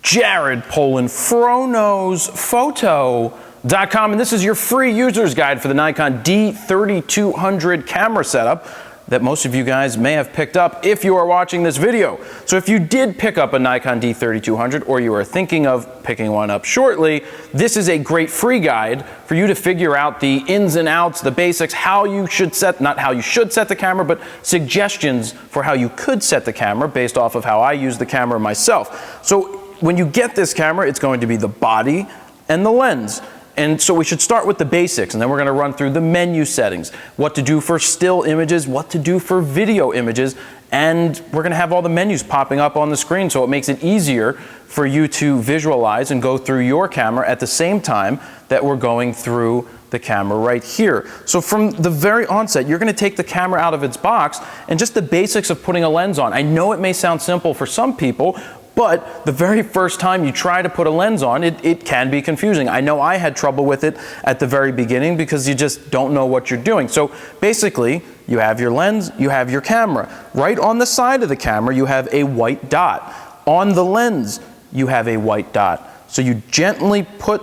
Jared Polin, FroKnowsPhoto.com, and this is your free user's guide for the Nikon D3200 camera setup that most of you guys may have picked up if you are watching this video. So if you did pick up a Nikon D3200 or you are thinking of picking one up shortly, this is a great free guide for you to figure out the ins and outs, the basics, how you should set, not how you should set the camera, but suggestions for how you could set the camera based off of how I use the camera myself. So when you get this camera, it's going to be the body and the lens. And so we should start with the basics, and then we're going to run through the menu settings, what to do for still images, what to do for video images, and we're going to have all the menus popping up on the screen, so it makes it easier for you to visualize and go through your camera at the same time that we're going through the camera right here. So from the very onset, you're going to take the camera out of its box and just the basics of putting a lens on. I know it may sound simple for some people, but the very first time you try to put a lens on, it can be confusing. I know I had trouble with it at the very beginning because you just don't know what you're doing. So basically, you have your lens, you have your camera. Right on the side of the camera, you have a white dot. On the lens, you have a white dot. So you gently put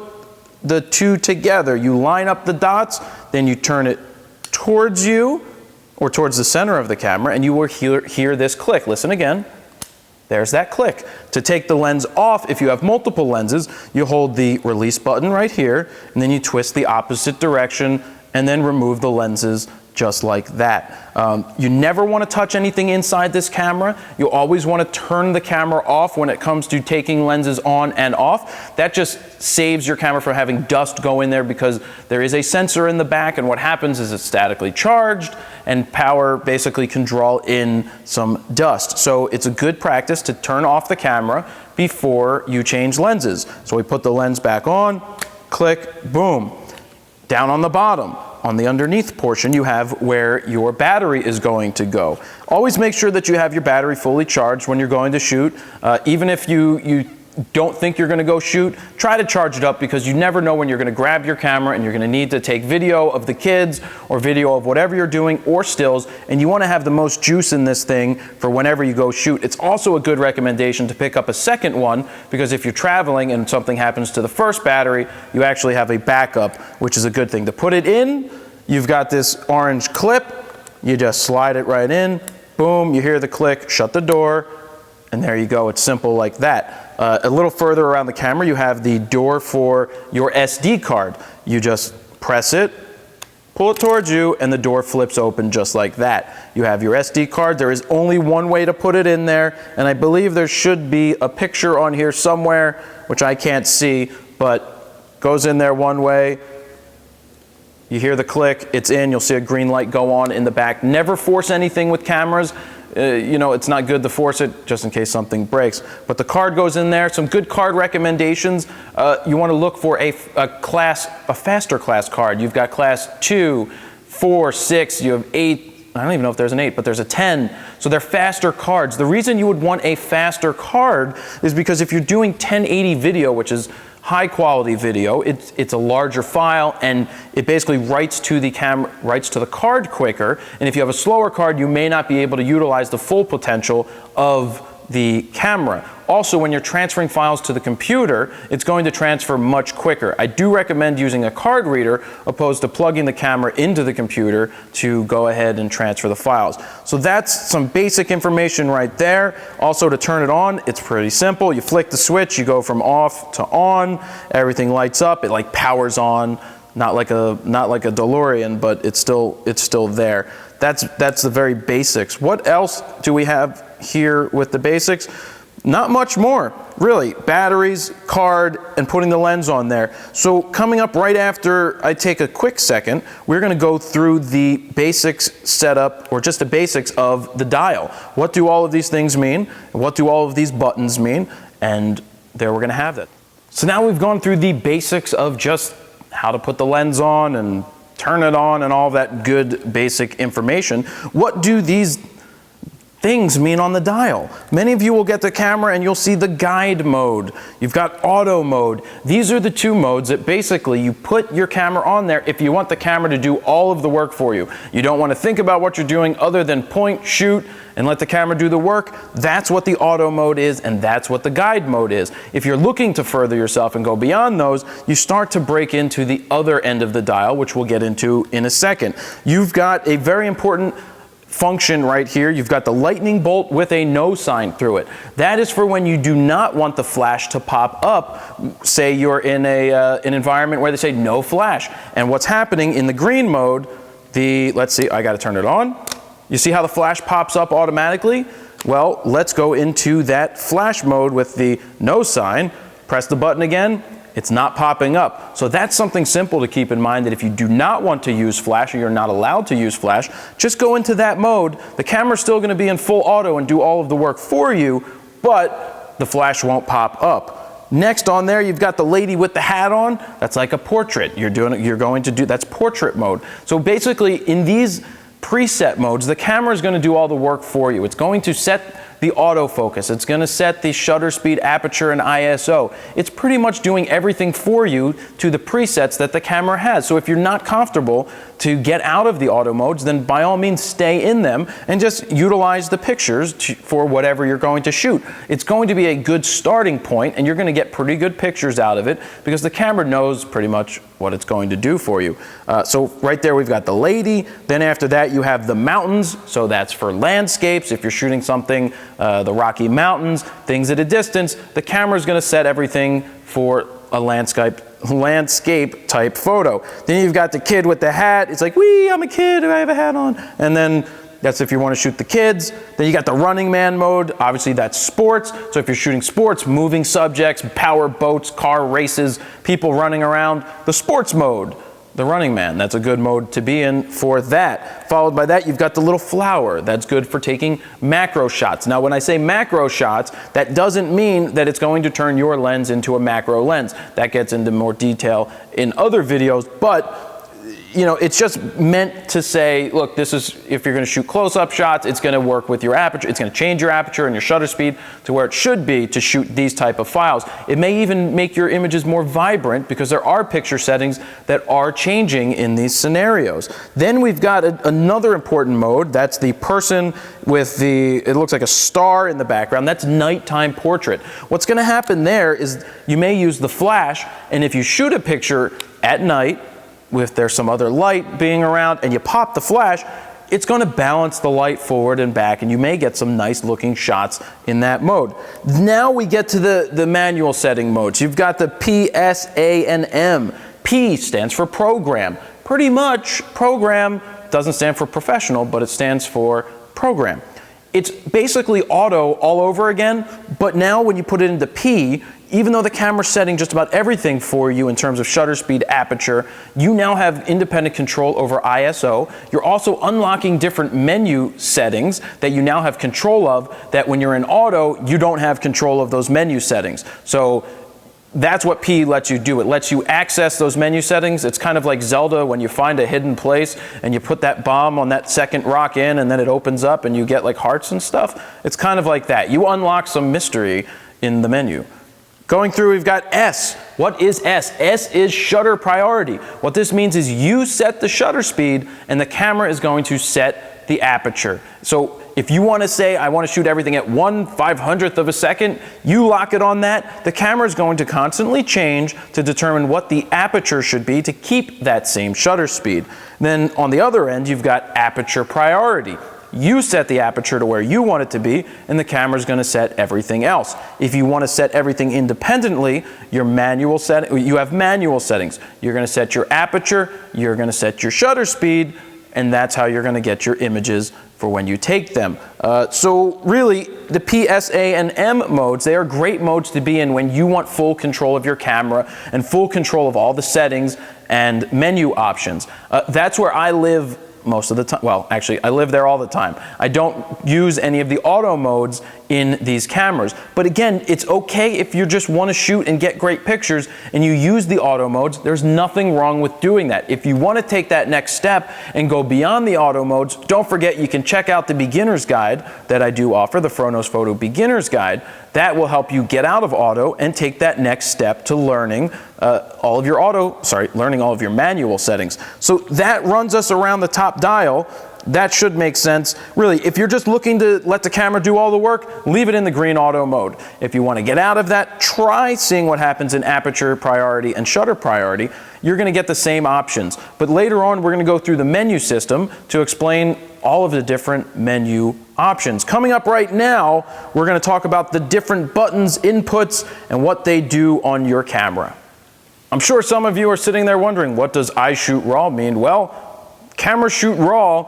the two together. You line up the dots, then you turn it towards you, or towards the center of the camera, and you will hear this click. Listen again. There's that click. To take the lens off, if you have multiple lenses, you hold the release button right here, and then you twist the opposite direction, and then remove the lenses just like that. You never want to touch anything inside this camera. You always want to turn the camera off when it comes to taking lenses on and off. That just saves your camera from having dust go in there because there is a sensor in the back, and what happens is it's statically charged and power basically can draw in some dust. So it's a good practice to turn off the camera before you change lenses. So we put the lens back on, click, boom. Down on the bottom, on the underneath portion, you have where your battery is going to go. Always make sure that you have your battery fully charged when you're going to shoot. Even if you don't think you're going to go shoot, try to charge it up because you never know when you're going to grab your camera and you're going to need to take video of the kids or video of whatever you're doing or stills, and you want to have the most juice in this thing for whenever you go shoot. It's also a good recommendation to pick up a second one because if you're traveling and something happens to the first battery, you actually have a backup, which is a good thing. To put it in, you've got this orange clip, you just slide it right in, boom, you hear the click, shut the door, and there you go. It's simple like that. A little further around the camera, you have the door for your SD card. You just press it, pull it towards you, and the door flips open just like that. You have your SD card. There is only one way to put it in there, and I believe there should be a picture on here somewhere, which I can't see, but goes in there one way. You hear the click, it's in, you'll see a green light go on in the back. Never force anything with cameras. You know, it's not good to force it just in case something breaks. But the card goes in there. Some good card recommendations. You want to look for a faster class card. You've got class 2, 4, 6, you have 8. I don't even know if there's an 8, but there's a 10. So they're faster cards. The reason you would want a faster card is because if you're doing 1080 video, which is high quality video, it's a larger file and it basically writes to the card quicker, and if you have a slower card you may not be able to utilize the full potential of the camera. Also, when you're transferring files to the computer, it's going to transfer much quicker. I do recommend using a card reader opposed to plugging the camera into the computer to go ahead and transfer the files. So that's some basic information right there. Also, to turn it on, it's pretty simple. You flick the switch, you go from off to on, everything lights up, it like powers on, not like a DeLorean, but it's still there. That's the very basics. What else do we have here with the basics? Not much more, really. Batteries, card, and putting the lens on there. So coming up right after I take a quick second, we're going to go through the basics setup, or just the basics of the dial. What do all of these things mean? What do all of these buttons mean? And there we're going to have it. So now we've gone through the basics of just how to put the lens on and turn it on and all that good basic information. What do these things mean on the dial. Many of you will get the camera and you'll see the guide mode. You've got auto mode. These are the two modes that basically you put your camera on there if you want the camera to do all of the work for you. You don't want to think about what you're doing other than point, shoot, and let the camera do the work. That's what the auto mode is, and that's what the guide mode is. If you're looking to further yourself and go beyond those, you start to break into the other end of the dial, which we'll get into in a second. You've got a very important function right here. You've got the lightning bolt with a no sign through it. That is for when you do not want the flash to pop up. Say you're in an environment where they say no flash. And what's happening in the green mode, let's see, I got to turn it on. You see how the flash pops up automatically? Well, let's go into that flash mode with the no sign. Press the button again. It's not popping up. So that's something simple to keep in mind, that if you do not want to use flash, or you're not allowed to use flash, just go into that mode. The camera's still going to be in full auto and do all of the work for you, but the flash won't pop up. Next on there, you've got the lady with the hat on. That's like a portrait. That's portrait mode. So basically, in these preset modes, the camera is going to do all the work for you. It's going to set the autofocus. It's going to set the shutter speed, aperture, and ISO. It's pretty much doing everything for you to the presets that the camera has. So if you're not comfortable to get out of the auto modes, then by all means stay in them and just utilize the pictures for whatever you're going to shoot. It's going to be a good starting point, and you're going to get pretty good pictures out of it because the camera knows pretty much what it's going to do for you. So right there we've got the lady. Then after that you have the mountains. So that's for landscapes. If you're shooting something, the Rocky Mountains, things at a distance, the camera is going to set everything for a landscape type photo. Then you've got the kid with the hat. It's like, wee, I'm a kid, I have a hat on. And then that's if you want to shoot the kids. Then you got the running man mode. Obviously that's sports. So if you're shooting sports, moving subjects, power boats, car races, people running around, the sports mode, the running man, that's a good mode to be in for that. Followed by that, you've got the little flower. That's good for taking macro shots. Now, when I say macro shots, that doesn't mean that it's going to turn your lens into a macro lens. That gets into more detail in other videos, but it's just meant to say, look, this is, if you're going to shoot close-up shots, it's going to work with your aperture. It's going to change your aperture and your shutter speed to where it should be to shoot these type of files. It may even make your images more vibrant because there are picture settings that are changing in these scenarios. Then we've got another important mode. That's the person with it looks like a star in the background. That's nighttime portrait. What's going to happen there is you may use the flash, and if you shoot a picture at night, if there's some other light being around and you pop the flash, it's going to balance the light forward and back, and you may get some nice looking shots in that mode. Now we get to the manual setting modes. You've got the P, S, A, and M. P stands for program. Pretty much program doesn't stand for professional, but it stands for program. It's basically auto all over again, but now when you put it into P, even though the camera's setting just about everything for you in terms of shutter speed, aperture, you now have independent control over ISO. You're also unlocking different menu settings that you now have control of, that when you're in auto, you don't have control of those menu settings. So that's what P lets you do. It lets you access those menu settings. It's kind of like Zelda when you find a hidden place and you put that bomb on that second rock in, and then it opens up and you get like hearts and stuff. It's kind of like that. You unlock some mystery in the menu. Going through, we've got S. What is S? S is shutter priority. What this means is you set the shutter speed and the camera is going to set the aperture. So if you want to say, I want to shoot everything at 1/500th of a second, you lock it on that. The camera is going to constantly change to determine what the aperture should be to keep that same shutter speed. Then on the other end, you've got aperture priority. You set the aperture to where you want it to be, and the camera is going to set everything else. If you want to set everything independently, you have manual settings. You're going to set your aperture, you're going to set your shutter speed, and that's how you're going to get your images for when you take them. So really, the P, S, A, and M modes, they are great modes to be in when you want full control of your camera and full control of all the settings and menu options. That's where I live most of the time. Well, actually, I live there all the time. I don't use any of the auto modes in these cameras. But again, it's okay if you just want to shoot and get great pictures and you use the auto modes. There's nothing wrong with doing that. If you want to take that next step and go beyond the auto modes, don't forget you can check out the beginner's guide that I do offer, the FroKnowsPhoto Beginner's Guide. That will help you get out of auto and take that next step to learning learning all of your manual settings. So that runs us around the top dial. That should make sense. Really, if you're just looking to let the camera do all the work, leave it in the green auto mode. If you want to get out of that, try seeing what happens in aperture priority and shutter priority. You're going to get the same options. But later on, we're going to go through the menu system to explain all of the different menu options. Coming up right now, we're going to talk about the different buttons, inputs, and what they do on your camera. I'm sure some of you are sitting there wondering, what does I shoot RAW mean? Well, cameras shoot RAW,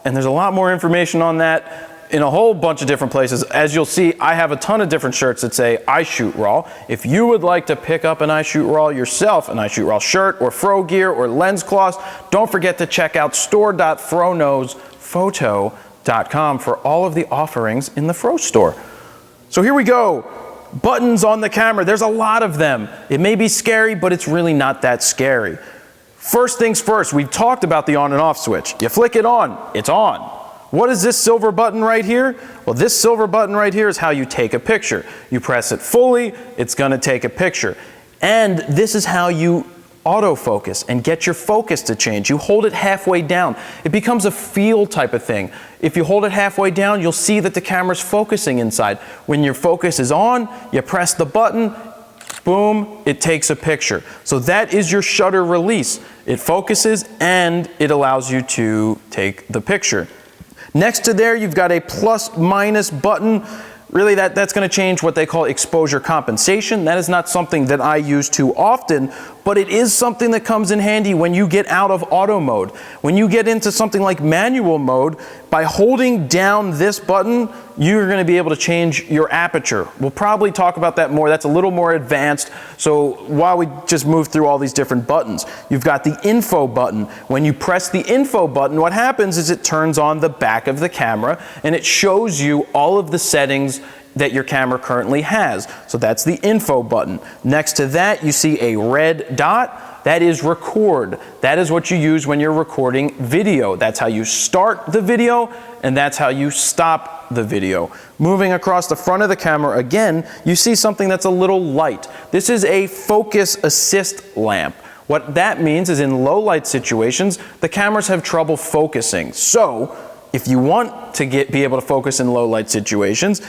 and there's a lot more information on that in a whole bunch of different places. As you'll see, I have a ton of different shirts that say I shoot RAW. If you would like to pick up an I shoot RAW yourself, an I shoot RAW shirt or Fro gear or lens cloths, don't forget to check out store.FroKnowsPhoto.com for all of the offerings in the Fro store. So here we go. Buttons on the camera. There's a lot of them. It may be scary, but it's really not that scary. First things first, we've talked about the on and off switch. You flick it on, it's on. What is this silver button right here? Well, this silver button right here is how you take a picture. You press it fully, it's going to take a picture. And this is how you autofocus and get your focus to change. You hold it halfway down. It becomes a feel type of thing. If you hold it halfway down, you'll see that the camera's focusing inside. When your focus is on, you press the button, boom, it takes a picture. So that is your shutter release. It focuses and it allows you to take the picture. Next to there, you've got a plus minus button. Really, that's going to change what they call exposure compensation. That is not something that I use too often, but it is something that comes in handy when you get out of auto mode. When you get into something like manual mode, by holding down this button, you're going to be able to change your aperture. We'll probably talk about that more. That's a little more advanced. So while we just move through all these different buttons, you've got the info button. When you press the info button, what happens is it turns on the back of the camera and it shows you all of the settings that your camera currently has. So that's the info button. Next to that, you see a red dot. That is record. That is what you use when you're recording video. That's how you start the video, and that's how you stop the video. Moving across the front of the camera again, you see something that's a little light. This is a focus assist lamp. What that means is in low light situations, the cameras have trouble focusing. So if you want to be able to focus in low light situations,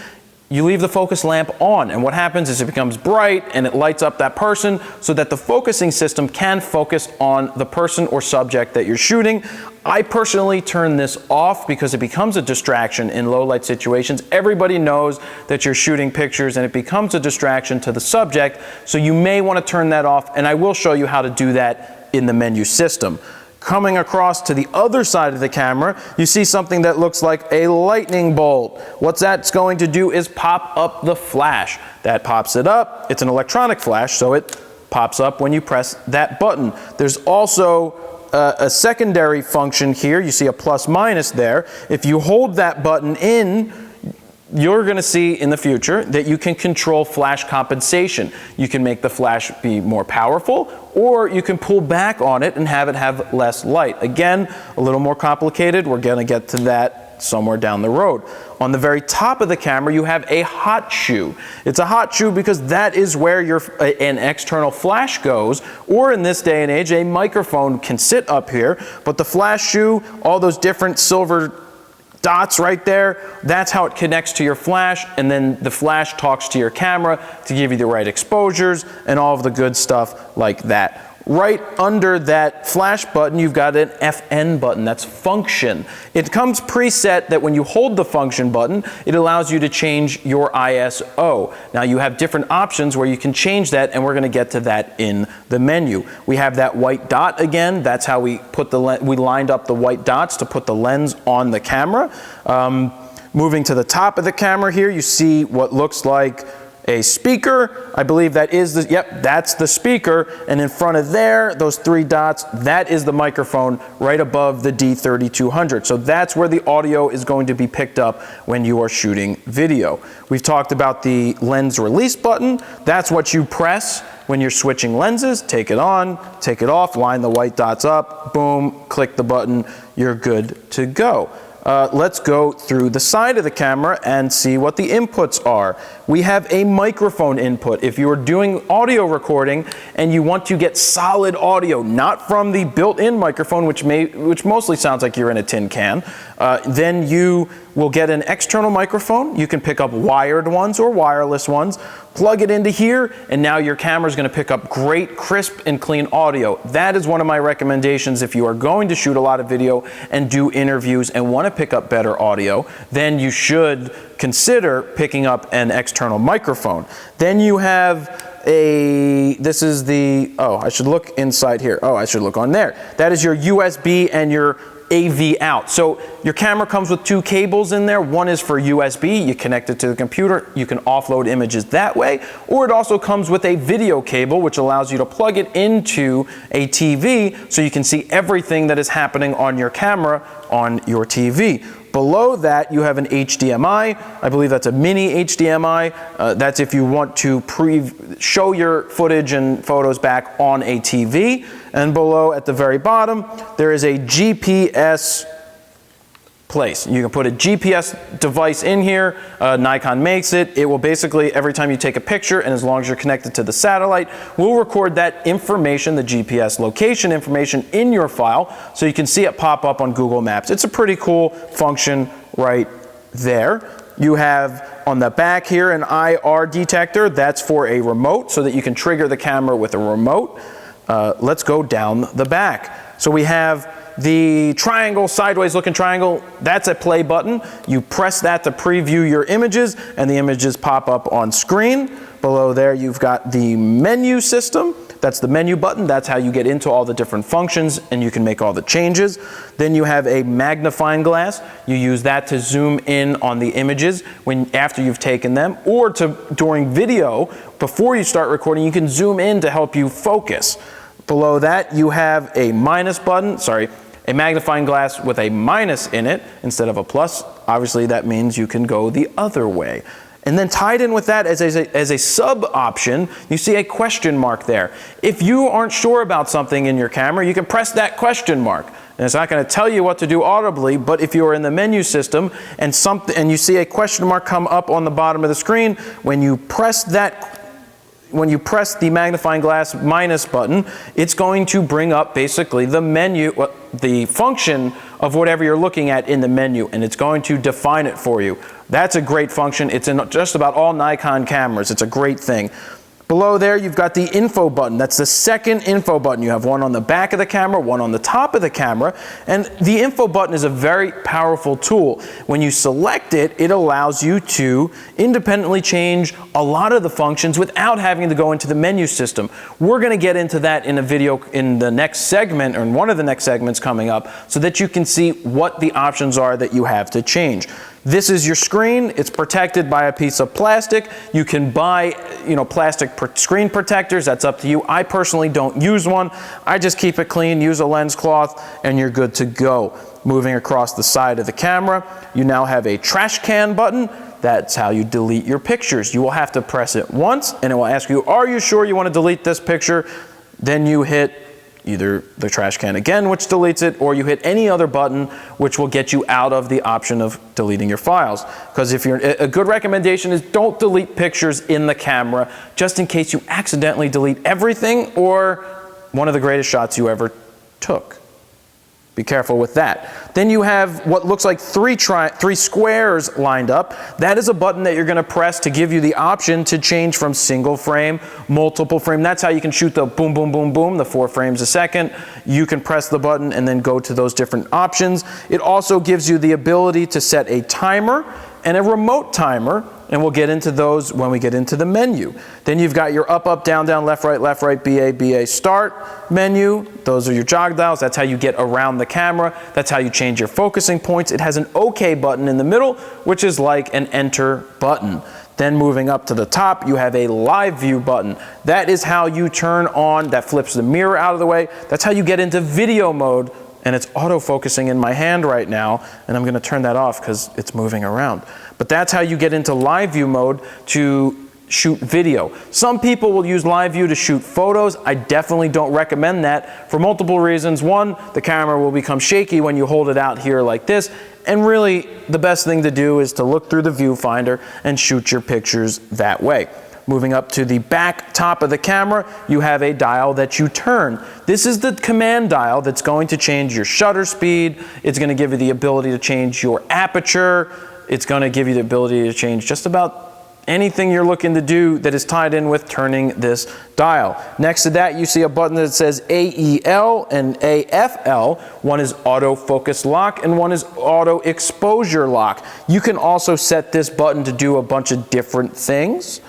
you leave the focus lamp on, and what happens is it becomes bright and it lights up that person so that the focusing system can focus on the person or subject that you're shooting. I personally turn this off because it becomes a distraction in low light situations. Everybody knows that you're shooting pictures and it becomes a distraction to the subject, so you may want to turn that off, and I will show you how to do that in the menu system. Coming across to the other side of the camera, you see something that looks like a lightning bolt. What that's going to do is pop up the flash. That pops it up. It's an electronic flash, so it pops up when you press that button. There's also a secondary function here. You see a plus minus there. If you hold that button in, you're going to see in the future that you can control flash compensation. You can make the flash be more powerful, or you can pull back on it and have it have less light. Again, a little more complicated. We're going to get to that somewhere down the road. On the very top of the camera, you have a hot shoe. It's a hot shoe because that is where an external flash goes, or in this day and age, a microphone can sit up here, but the flash shoe, all those different silver dots right there, that's how it connects to your flash, and then the flash talks to your camera to give you the right exposures and all of the good stuff like that. Right under that flash button, you've got an FN button. That's function. It comes preset that when you hold the function button, it allows you to change your ISO. Now you have different options where you can change that, and we're going to get to that in the menu. We have that white dot again. That's how we lined up the white dots to put the lens on the camera. Moving to the top of the camera here, you see what looks like a speaker. I believe that is the, yep, that's the speaker. And in front of there, those 3 dots, that is the microphone right above the D3200. So that's where the audio is going to be picked up when you are shooting video. We've talked about the lens release button. That's what you press when you're switching lenses. Take it on, take it off, line the white dots up, boom, click the button, you're good to go. Let's go through the side of the camera and see what the inputs are. We have a microphone input. If you are doing audio recording and you want to get solid audio, not from the built-in microphone, which mostly sounds like you're in a tin can, then you will get an external microphone. You can pick up wired ones or wireless ones, plug it into here, and now your camera is going to pick up great, crisp, and clean audio. That is one of my recommendations if you are going to shoot a lot of video and do interviews and want to pick up better audio, then you should consider picking up an external microphone. Then you have this is the, oh, I should look inside here. Oh, I should look on there. That is your USB and your AV out. So your camera comes with 2 cables in there. One is for USB. You connect it to the computer. You can offload images that way. Or it also comes with a video cable, which allows you to plug it into a TV so you can see everything that is happening on your camera on your TV. Below that, you have an HDMI. I believe that's a mini HDMI. That's if you want to show your footage and photos back on a TV. And below, at the very bottom, there is a GPS place. You can put a GPS device in here. Nikon makes it. It will basically, every time you take a picture, and as long as you're connected to the satellite, will record that information, the GPS location information, in your file, so you can see it pop up on Google Maps. It's a pretty cool function right there. You have on the back here an IR detector. That's for a remote, so that you can trigger the camera with a remote. Let's go down the back. So we have the triangle, sideways looking triangle, that's a play button. You press that to preview your images, and the images pop up on screen. Below there, you've got the menu system. That's the menu button. That's how you get into all the different functions, and you can make all the changes. Then you have a magnifying glass. You use that to zoom in on the images after you've taken them, or during video, before you start recording, you can zoom in to help you focus. Below that, you have a minus button, a magnifying glass with a minus in it instead of a plus. Obviously, that means you can go the other way. And then tied in with that as a sub option, you see a question mark there. If you aren't sure about something in your camera, you can press that question mark. And it's not going to tell you what to do audibly, but if you're in the menu system and you see a question mark come up on the bottom of the screen, when you press the magnifying glass minus button, it's going to bring up basically the menu, the function of whatever you're looking at in the menu, and it's going to define it for you. That's a great function. It's in just about all Nikon cameras. It's a great thing. Below there, you've got the info button. That's the second info button. You have one on the back of the camera, one on the top of the camera, and the info button is a very powerful tool. When you select it, it allows you to independently change a lot of the functions without having to go into the menu system. We're going to get into that in a video in the next segment, or in one of the next segments coming up, so that you can see what the options are that you have to change. This is your screen. It's protected by a piece of plastic. You can buy, plastic screen protectors. That's up to you. I personally don't use one. I just keep it clean, use a lens cloth, and you're good to go. Moving across the side of the camera, you now have a trash can button. That's how you delete your pictures. You will have to press it once, and it will ask you, are you sure you want to delete this picture? Then you hit either the trash can again, which deletes it, or you hit any other button which will get you out of the option of deleting your files. Because a good recommendation is don't delete pictures in the camera, just in case you accidentally delete everything or one of the greatest shots you ever took. Be careful with that. Then you have what looks like three squares lined up. That is a button that you're going to press to give you the option to change from single frame, multiple frame. That's how you can shoot the boom, boom, boom, boom, the 4 frames a second. You can press the button and then go to those different options. It also gives you the ability to set a timer and a remote timer, and we'll get into those when we get into the menu. Then you've got your up, up, down, down, left, right, BA, start menu. Those are your jog dials. That's how you get around the camera. That's how you change your focusing points. It has an OK button in the middle, which is like an enter button. Then moving up to the top, you have a live view button. That is how you turn on, that flips the mirror out of the way. That's how you get into video mode, and it's auto-focusing in my hand right now, and I'm gonna turn that off because it's moving around. But that's how you get into live view mode to shoot video. Some people will use live view to shoot photos. I definitely don't recommend that for multiple reasons. One, the camera will become shaky when you hold it out here like this, and really the best thing to do is to look through the viewfinder and shoot your pictures that way. Moving up to the back top of the camera, you have a dial that you turn. This is the command dial that's going to change your shutter speed. It's going to give you the ability to change your aperture. It's going to give you the ability to change just about anything you're looking to do that is tied in with turning this dial. Next to that, you see a button that says AEL and AFL. One is autofocus lock and one is auto exposure lock. You can also set this button to do a bunch of different things.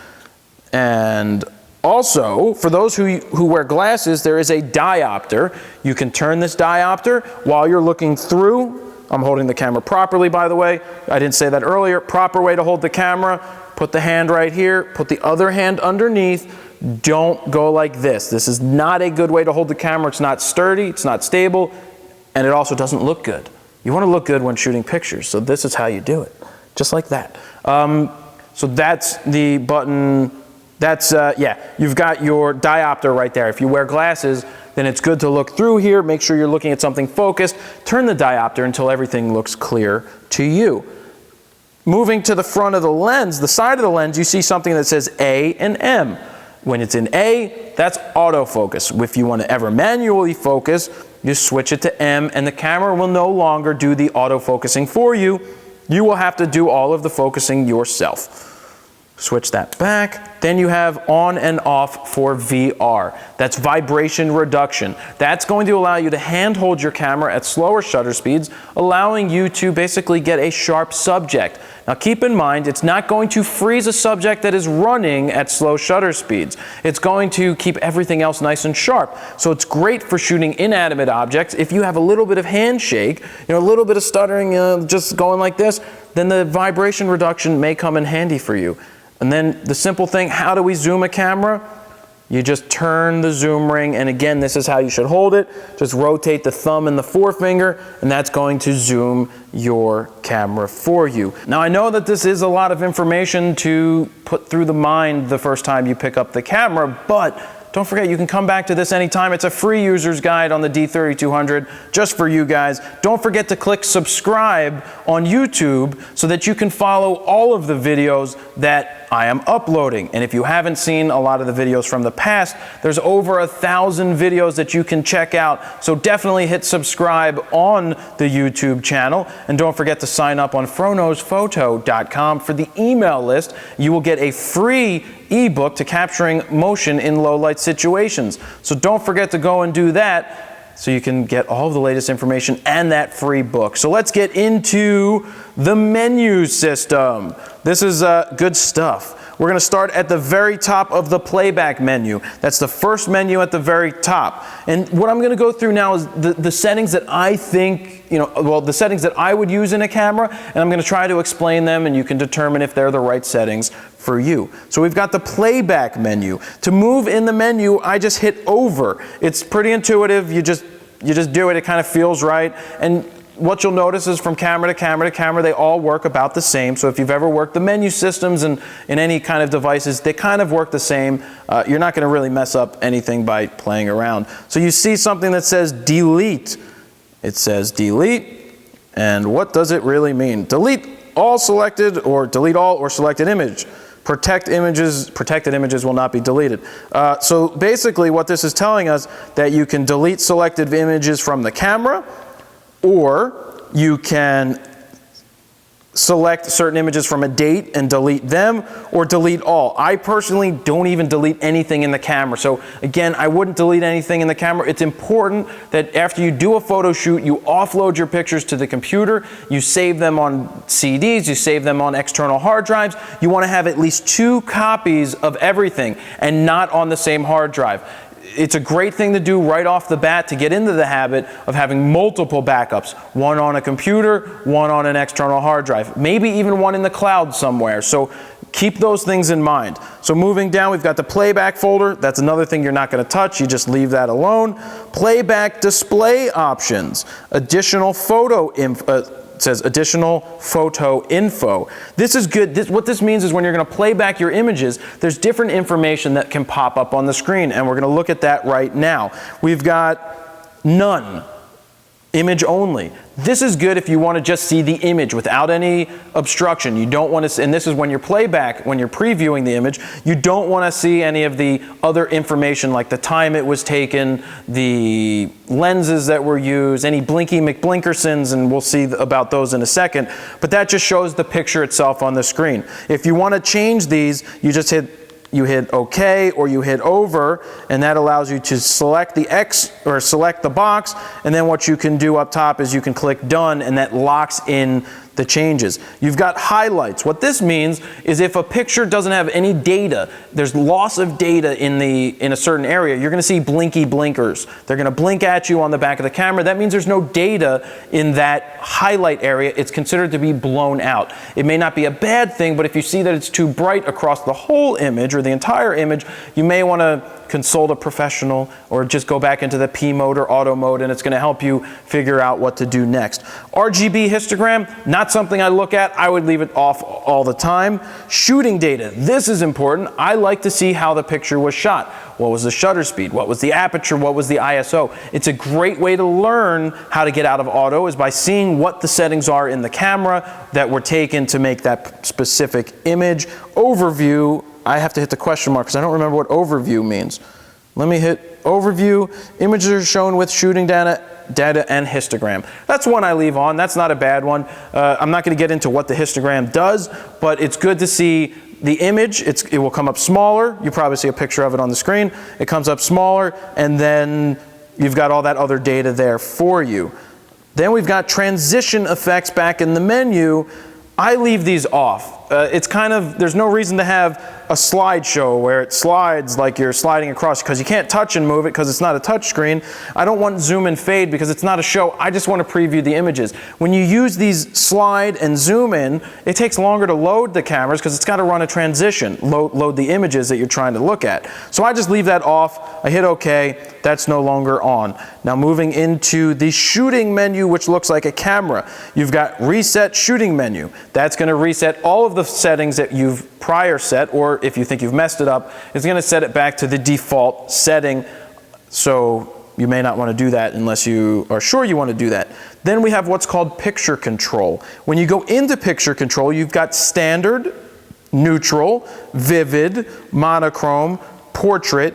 And also, for those who wear glasses, there is a diopter. You can turn this diopter while you're looking through. I'm holding the camera properly, by the way. I didn't say that earlier. Proper way to hold the camera. Put the hand right here, put the other hand underneath. Don't go like this. This is not a good way to hold the camera. It's not sturdy, it's not stable, and it also doesn't look good. You want to look good when shooting pictures, so this is how you do it, just like that. So that's the button. That's, yeah, you've got your diopter right there. If you wear glasses, then it's good to look through here, make sure you're looking at something focused, turn the diopter until everything looks clear to you. Moving to the front of the lens, the side of the lens, you see something that says A and M. When it's in A, that's autofocus. If you want to ever manually focus, you switch it to M, and the camera will no longer do the autofocusing for you. You will have to do all of the focusing yourself. Switch that back. Then you have on and off for VR. That's vibration reduction. That's going to allow you to hand hold your camera at slower shutter speeds, allowing you to basically get a sharp subject. Now keep in mind, it's not going to freeze a subject that is running at slow shutter speeds. It's going to keep everything else nice and sharp. So it's great for shooting inanimate objects. If you have a little bit of handshake, a little bit of stuttering, just going like this, then the vibration reduction may come in handy for you. And then the simple thing, how do we zoom a camera? You just turn the zoom ring, and again, this is how you should hold it. Just rotate the thumb and the forefinger, and that's going to zoom your camera for you. Now, I know that this is a lot of information to put through the mind the first time you pick up the camera, but don't forget, you can come back to this anytime. It's a free user's guide on the D3200 just for you guys. Don't forget to click subscribe on YouTube so that you can follow all of the videos that I am uploading. And if you haven't seen a lot of the videos from the past, there's over 1,000 videos that you can check out. So definitely hit subscribe on the YouTube channel. And don't forget to sign up on FroKnowsPhoto.com for the email list. You will get a free ebook to capturing motion in low light situations. So don't forget to go and do that so you can get all of the latest information and that free book. So let's get into the menu system. This is good stuff. We're going to start at the very top of the playback menu. That's the first menu at the very top. And what I'm going to go through now is the settings that I think, the settings that I would use in a camera, and I'm going to try to explain them, and you can determine if they're the right settings for you. So we've got the playback menu. To move in the menu, I just hit over. It's pretty intuitive. You just do it. It kind of feels right. And what you'll notice is from camera to camera to camera, they all work about the same. So if you've ever worked the menu systems in any kind of devices, they kind of work the same. You're not going to really mess up anything by playing around. So you see something that says delete. It says delete. And what does it really mean? Delete all selected, or delete all or selected image. Protected images will not be deleted. So basically what this is telling us, that you can delete selected images from the camera, or you can select certain images from a date and delete them, or delete all. I personally don't even delete anything in the camera. So again, I wouldn't delete anything in the camera. It's important that after you do a photo shoot, you offload your pictures to the computer, you save them on CDs, you save them on external hard drives. You want to have at least 2 copies of everything and not on the same hard drive. It's a great thing to do right off the bat to get into the habit of having multiple backups. One on a computer, one on an external hard drive, maybe even one in the cloud somewhere. So keep those things in mind. So moving down, we've got the playback folder. That's another thing you're not going to touch. You just leave that alone. Playback display options, additional photo info. It says additional photo info. This is good. What this means is when you're going to play back your images, there's different information that can pop up on the screen, and we're going to look at that right now. We've got none, image only. This is good if you want to just see the image without any obstruction. You don't want to, and this is when you're playback, when you're previewing the image, you don't want to see any of the other information like the time it was taken, the lenses that were used, any blinky McBlinkersons, and we'll see about those in a second, but that just shows the picture itself on the screen. If you want to change these, you hit OK or you hit over, and that allows you to select the X or select the box, and then what you can do up top is you can click done, and that locks in the changes. You've got highlights. What this means is if a picture doesn't have any data, there's loss of data in a certain area, you're going to see blinky blinkers. They're going to blink at you on the back of the camera. That means there's no data in that highlight area. It's considered to be blown out. It may not be a bad thing, but if you see that it's too bright across the whole image or the entire image, you may want to consult a professional or just go back into the P mode or auto mode, and it's going to help you figure out what to do next. RGB histogram, not something I look at. I would leave it off all the time. Shooting data, this is important. I like to see how the picture was shot. What was the shutter speed? What was the aperture? What was the ISO? It's a great way to learn how to get out of auto is by seeing what the settings are in the camera that were taken to make that specific image. Overview, I have to hit the question mark because I don't remember what overview means. Let me hit overview. Images are shown with shooting data and histogram. That's one I leave on. That's not a bad one. I'm not going to get into what the histogram does, but it's good to see the image. It will come up smaller. You probably see a picture of it on the screen. It comes up smaller, and then you've got all that other data there for you. Then we've got transition effects back in the menu. I leave these off. It's kind of, there's no reason to have a slideshow where it slides like you're sliding across because you can't touch and move it because it's not a touch screen. I don't want zoom and fade because it's not a show. I just want to preview the images. When you use these slide and zoom in, it takes longer to load the cameras because it's got to run a transition, load the images that you're trying to look at. So I just leave that off. I hit OK. That's no longer on. Now moving into the shooting menu, which looks like a camera. You've got reset shooting menu. That's going to reset all of the settings that you've prior set, or if you think you've messed it up, it's going to set it back to the default setting. So you may not want to do that unless you are sure you want to do that. Then we have what's called picture control. When you go into picture control, you've got standard, neutral, vivid, monochrome, portrait,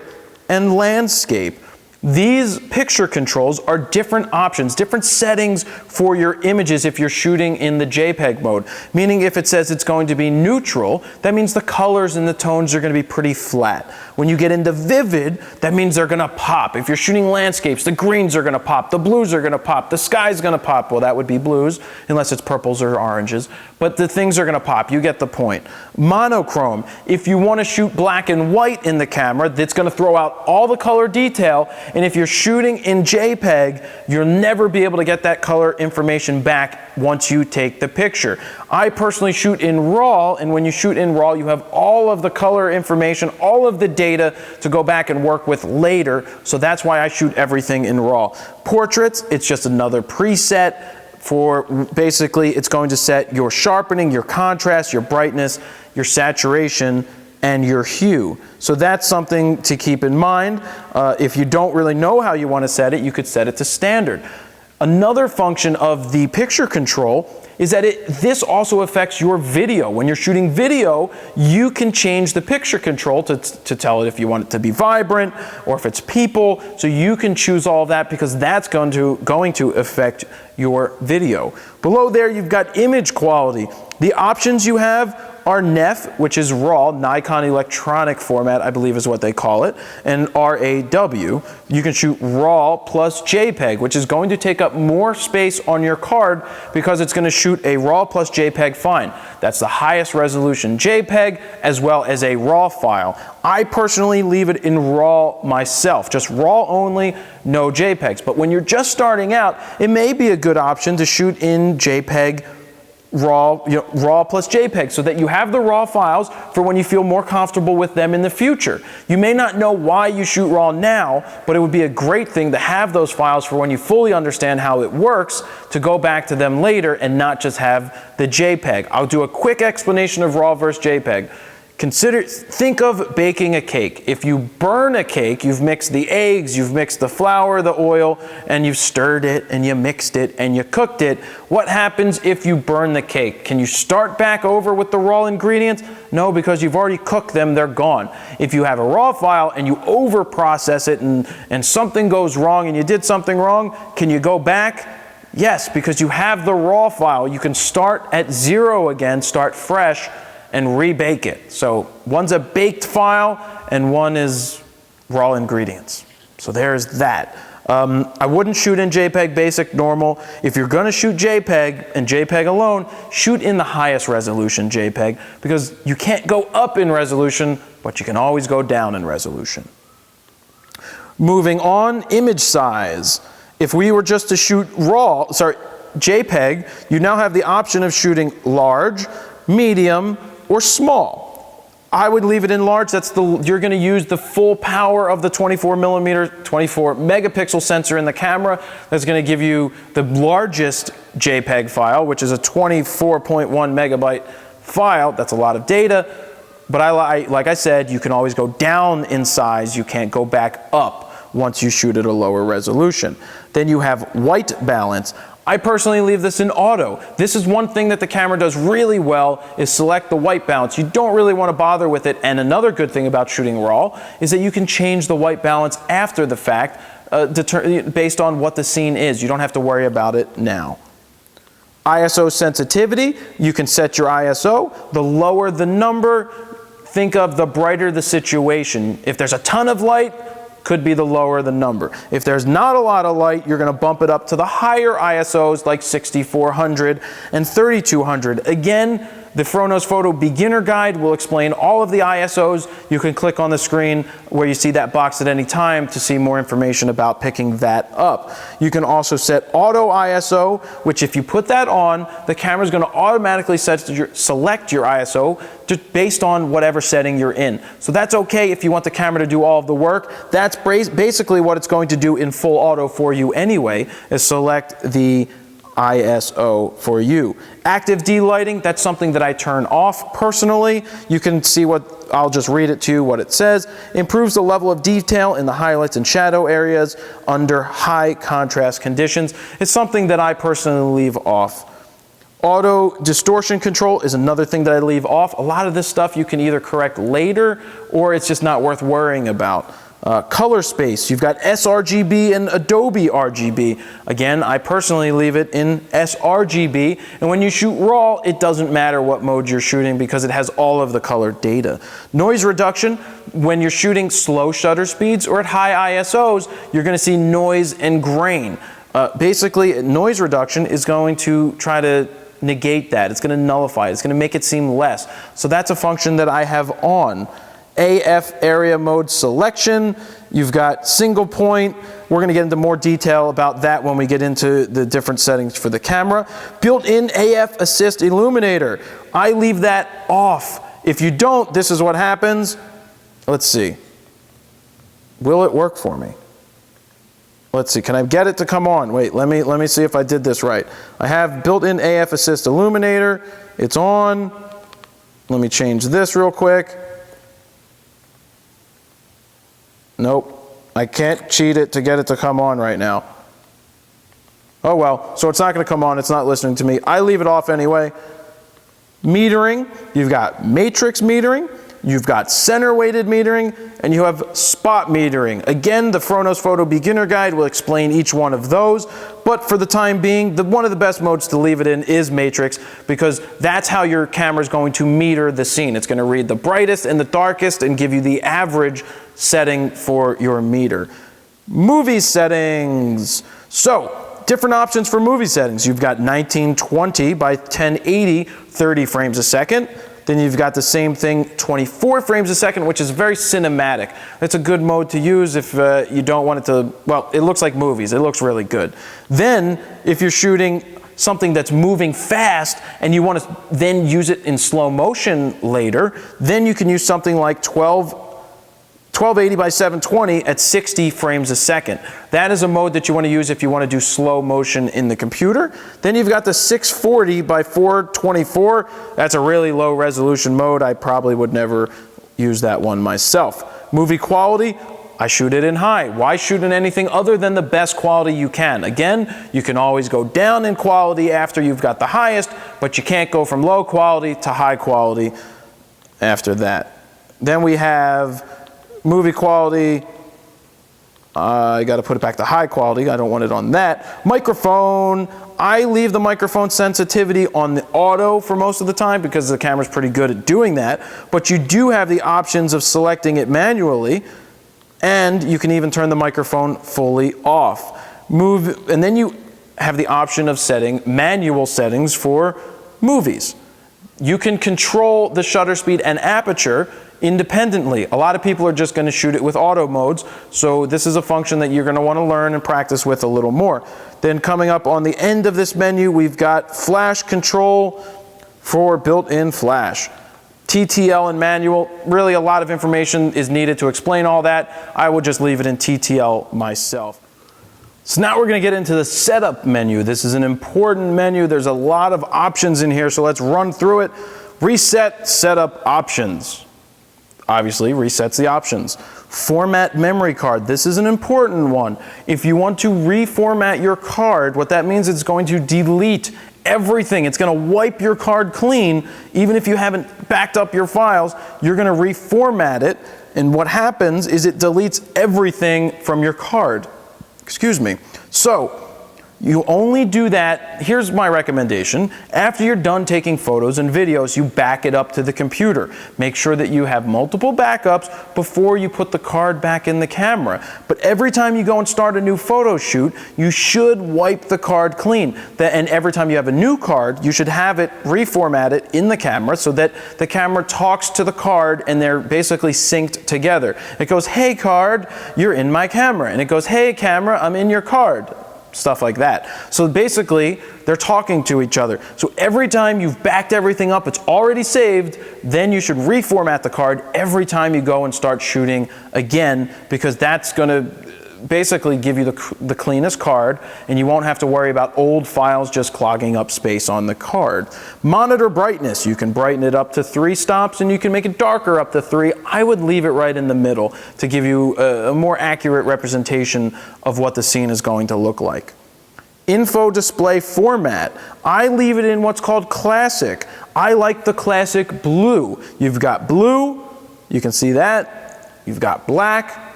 and landscape. These picture controls are different options, different settings for your images if you're shooting in the JPEG mode. Meaning if it says it's going to be neutral, that means the colors and the tones are going to be pretty flat. When you get into vivid, that means they're going to pop. If you're shooting landscapes, the greens are going to pop, the blues are going to pop, the sky's going to pop. Well, that would be blues, unless it's purples or oranges. But the things are going to pop. You get the point. Monochrome, if you want to shoot black and white in the camera, that's going to throw out all the color detail. And if you're shooting in JPEG, you'll never be able to get that color information back once you take the picture. I personally shoot in RAW, and when you shoot in RAW, you have all of the color information, all of the data to go back and work with later. So that's why I shoot everything in RAW. Portraits, it's just another preset for basically it's going to set your sharpening, your contrast, your brightness, your saturation, and your hue. So that's something to keep in mind. If you don't really know how you want to set it, you could set it to standard. Another function of the picture control is that this also affects your video. When you're shooting video, you can change the picture control to tell it if you want it to be vibrant or if it's people. So you can choose all of that because that's going to affect your video. Below there, you've got image quality. The options you have are NEF, which is RAW, Nikon electronic format, I believe is what they call it, and RAW. You can shoot RAW plus JPEG, which is going to take up more space on your card because it's going to shoot a RAW plus JPEG file. That's the highest resolution JPEG as well as a RAW file. I personally leave it in RAW myself, just RAW only, no JPEGs. But when you're just starting out, it may be a good option to shoot in JPEG raw plus JPEG, so that you have the raw files for when you feel more comfortable with them in the future. You may not know why you shoot raw now, but it would be a great thing to have those files for when you fully understand how it works, to go back to them later and not just have the JPEG. I'll do a quick explanation of raw versus JPEG. Think of baking a cake. If you burn a cake, you've mixed the eggs, you've mixed the flour, the oil, and you've stirred it, and you mixed it, and you cooked it. What happens if you burn the cake? Can you start back over with the raw ingredients? No, because you've already cooked them, they're gone. If you have a raw file and you over process it and something goes wrong and you did something wrong, can you go back? Yes, because you have the raw file. You can start at 0 again, start fresh, and rebake it. So one's a baked file and one is raw ingredients. So there's that. I wouldn't shoot in JPEG basic normal. If you're gonna shoot JPEG and JPEG alone, shoot in the highest resolution JPEG, because you can't go up in resolution, but you can always go down in resolution. Moving on, image size. If we were just to shoot JPEG, you now have the option of shooting large, medium, or small. I would leave it in large. You're going to use the full power of the 24 megapixel sensor in the camera. That's going to give you the largest JPEG file, which is a 24.1 megabyte file. That's a lot of data. But like I said, you can always go down in size. You can't go back up once you shoot at a lower resolution. Then you have white balance. I personally leave this in auto. This is one thing that the camera does really well, is select the white balance. You don't really want to bother with it. And another good thing about shooting raw is that you can change the white balance after the fact, based on what the scene is. You don't have to worry about it now. ISO sensitivity, you can set your ISO. The lower the number, think of the brighter the situation. If there's a ton of light, could be the lower the number. If there's not a lot of light, you're going to bump it up to the higher ISOs like 6400 and 3200. Again, the FroKnowsPhoto beginner guide will explain all of the ISOs. You can click on the screen where you see that box at any time to see more information about picking that up. You can also set auto ISO, which if you put that on, the camera is going to automatically select your ISO just based on whatever setting you're in. So that's okay if you want the camera to do all of the work. That's basically what it's going to do in full auto for you anyway, is select the ISO for you. Active delighting, that's something that I turn off personally. You can see I'll just read it to you what it says. Improves the level of detail in the highlights and shadow areas under high contrast conditions. It's something that I personally leave off. Auto distortion control is another thing that I leave off. A lot of this stuff you can either correct later or it's just not worth worrying about. Color space, you've got sRGB and Adobe RGB. Again, I personally leave it in sRGB, and when you shoot RAW, it doesn't matter what mode you're shooting because it has all of the color data. Noise reduction, when you're shooting slow shutter speeds or at high ISOs, you're going to see noise and grain. Basically, noise reduction is going to try to negate that. It's going to nullify it. It's going to make it seem less. So that's a function that I have on. AF area mode selection, you've got single point. We're going to get into more detail about that when we get into the different settings for the camera. Built-in AF assist illuminator, I leave that off. If you don't, this is what happens. Let's see. Will it work for me? Let's see, can I get it to come on? Wait, let me see if I did this right. I have built-in AF assist illuminator. It's on. Let me change this real quick. Nope, I can't cheat it to get it to come on right now. Oh well, so it's not going to come on, it's not listening to me. I leave it off anyway. Metering, you've got matrix metering, you've got center weighted metering, and you have spot metering. Again, the FroKnowsPhoto beginner guide will explain each one of those, but for the time being, one of the best modes to leave it in is matrix, because that's how your camera is going to meter the scene. It's going to read the brightest and the darkest and give you the average setting for your meter. Movie settings. So, different options for movie settings. You've got 1920 by 1080, 30 frames a second. Then you've got the same thing, 24 frames a second, which is very cinematic. It's a good mode to use if you don't want it to, well, it looks like movies. It looks really good. Then, if you're shooting something that's moving fast and you want to then use it in slow motion later, then you can use something like 1280 by 720 at 60 frames a second. That is a mode that you want to use if you want to do slow motion in the computer. Then you've got the 640 by 424. That's a really low resolution mode. I probably would never use that one myself. Movie quality, I shoot it in high. Why shoot in anything other than the best quality you can? Again, you can always go down in quality after you've got the highest, but you can't go from low quality to high quality after that. Then we have movie quality. I got to put it back to high quality. I don't want it on that. Microphone. I leave the microphone sensitivity on the auto for most of the time because the camera's pretty good at doing that. But you do have the options of selecting it manually, and you can even turn the microphone fully off. And then you have the option of setting manual settings for movies. You can control the shutter speed and aperture independently. A lot of people are just going to shoot it with auto modes, so this is a function that you're going to want to learn and practice with a little more. Then coming up on the end of this menu, we've got flash control for built-in flash. TTL and manual, really a lot of information is needed to explain all that. I would just leave it in TTL myself. So now we're going to get into the setup menu. This is an important menu. There's a lot of options in here, so let's run through it. Reset setup options. Obviously resets the options. Format memory card. This is an important one. If you want to reformat your card, what that means is it's going to delete everything. It's going to wipe your card clean. Even if you haven't backed up your files, you're going to reformat it. And what happens is it deletes everything from your card. Excuse me. So you only do that, here's my recommendation, after you're done taking photos and videos, you back it up to the computer. Make sure that you have multiple backups before you put the card back in the camera. But every time you go and start a new photo shoot, you should wipe the card clean. And every time you have a new card, you should have it reformatted in the camera so that the camera talks to the card and they're basically synced together. It goes, hey card, you're in my camera. And it goes, hey camera, I'm in your card. Stuff like that. So basically, they're talking to each other. So every time you've backed everything up, it's already saved, then you should reformat the card every time you go and start shooting again, because that's going to basically give you the cleanest card, and you won't have to worry about old files just clogging up space on the card. Monitor brightness. You can brighten it up to 3 stops, and you can make it darker up to 3. I would leave it right in the middle to give you a more accurate representation of what the scene is going to look like. Info display format. I leave it in what's called classic. I like the classic blue. You've got blue, you can see that. You've got black,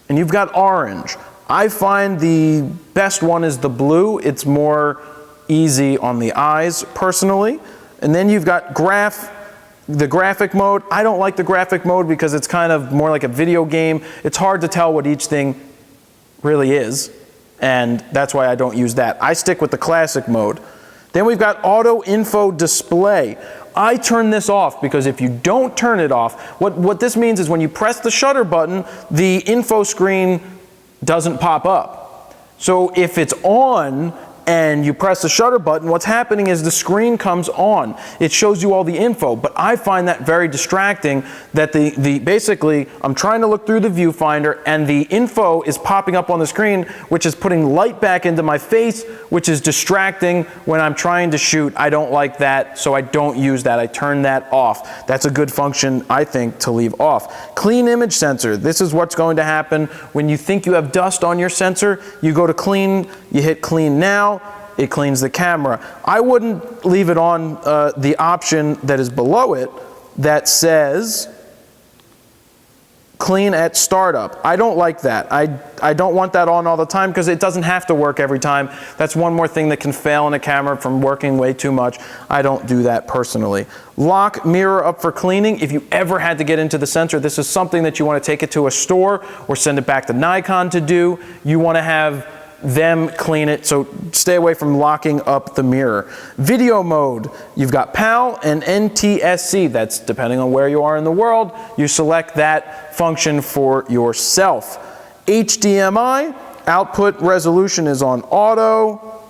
and you've got orange. I find the best one is the blue. It's more easy on the eyes, personally. And then you've got the graphic mode. I don't like the graphic mode because it's kind of more like a video game. It's hard to tell what each thing really is, and that's why I don't use that. I stick with the classic mode. Then we've got auto info display. I turn this off because if you don't turn it off, what this means is when you press the shutter button, the info screen doesn't pop up. So if it's on and you press the shutter button, what's happening is the screen comes on. It shows you all the info, but I find that very distracting that basically I'm trying to look through the viewfinder and the info is popping up on the screen, which is putting light back into my face, which is distracting when I'm trying to shoot. I don't like that, so I don't use that. I turn that off. That's a good function, I think, to leave off. Clean image sensor. This is what's going to happen when you think you have dust on your sensor. You go to clean, you hit clean now, it cleans the camera. I wouldn't leave it on the option that is below it that says clean at startup. I don't like that. I don't want that on all the time because it doesn't have to work every time. That's one more thing that can fail in a camera from working way too much. I don't do that personally. Lock mirror up for cleaning. If you ever had to get into the sensor, this is something that you want to take it to a store or send it back to Nikon to do. You want to have them clean it, so stay away from locking up the mirror. Video mode, you've got PAL and NTSC. That's depending on where you are in the world. You select that function for yourself. HDMI, output resolution is on auto.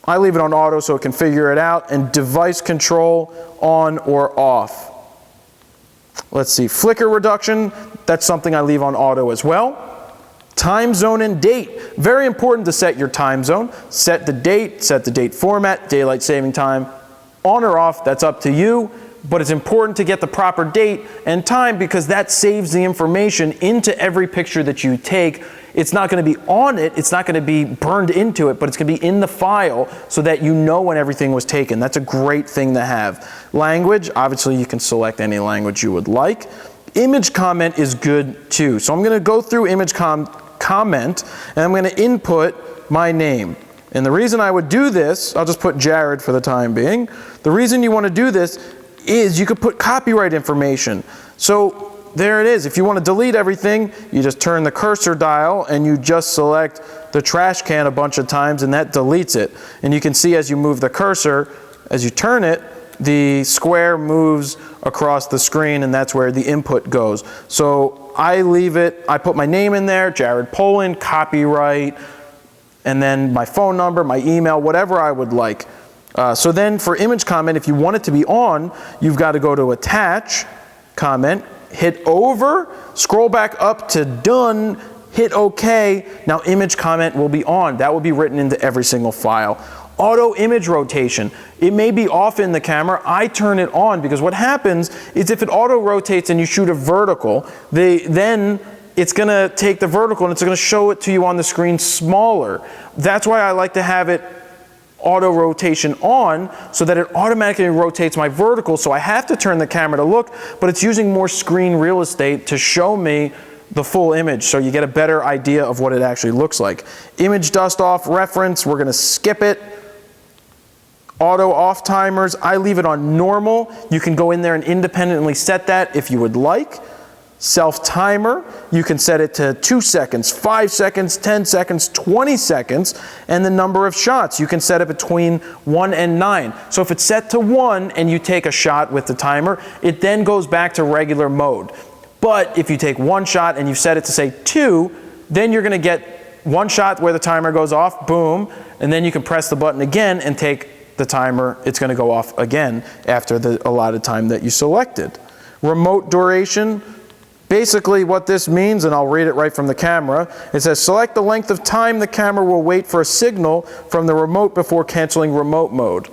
I leave it on auto so it can figure it out, and device control on or off. Let's see, flicker reduction, that's something I leave on auto as well. Time zone and date, very important to set your time zone. Set the date format, daylight saving time, on or off, that's up to you. But it's important to get the proper date and time because that saves the information into every picture that you take. It's not going to be on it, it's not going to be burned into it, but it's going to be in the file so that you know when everything was taken. That's a great thing to have. Language, obviously you can select any language you would like. Image comment is good too. So I'm going to go through image comment and I'm going to input my name. And the reason I would do this, I'll just put Jared for the time being. The reason you want to do this is you could put copyright information. So there it is. If you want to delete everything, you just turn the cursor dial and you just select the trash can a bunch of times and that deletes it. And you can see as you move the cursor, as you turn it, the square moves across the screen and that's where the input goes. So I leave it, I put my name in there, Jared Polin, copyright, and then my phone number, my email, whatever I would like. So then for image comment, if you want it to be on, you've got to go to attach, comment, hit over, scroll back up to done, hit OK. Now image comment will be on. That will be written into every single file. Auto image rotation. It may be off in the camera. I turn it on because what happens is if it auto rotates and you shoot a vertical, then it's going to take the vertical and it's going to show it to you on the screen smaller. That's why I like to have it auto rotation on so that it automatically rotates my vertical, so I have to turn the camera to look, but it's using more screen real estate to show me the full image so you get a better idea of what it actually looks like. Image dust off reference, we're going to skip it. Auto off timers, I leave it on normal. You can go in there and independently set that if you would like. Self timer, you can set it to 2 seconds, 5 seconds, 10 seconds, 20 seconds, and the number of shots. You can set it between 1 and 9. So if it's set to 1 and you take a shot with the timer, it then goes back to regular mode. But if you take 1 shot and you set it to say 2, then you're going to get 1 shot where the timer goes off, boom, and then you can press the button again and take the timer, it's going to go off again after the allotted time that you selected. Remote duration. Basically what this means, and I'll read it right from the camera, it says select the length of time the camera will wait for a signal from the remote before canceling remote mode.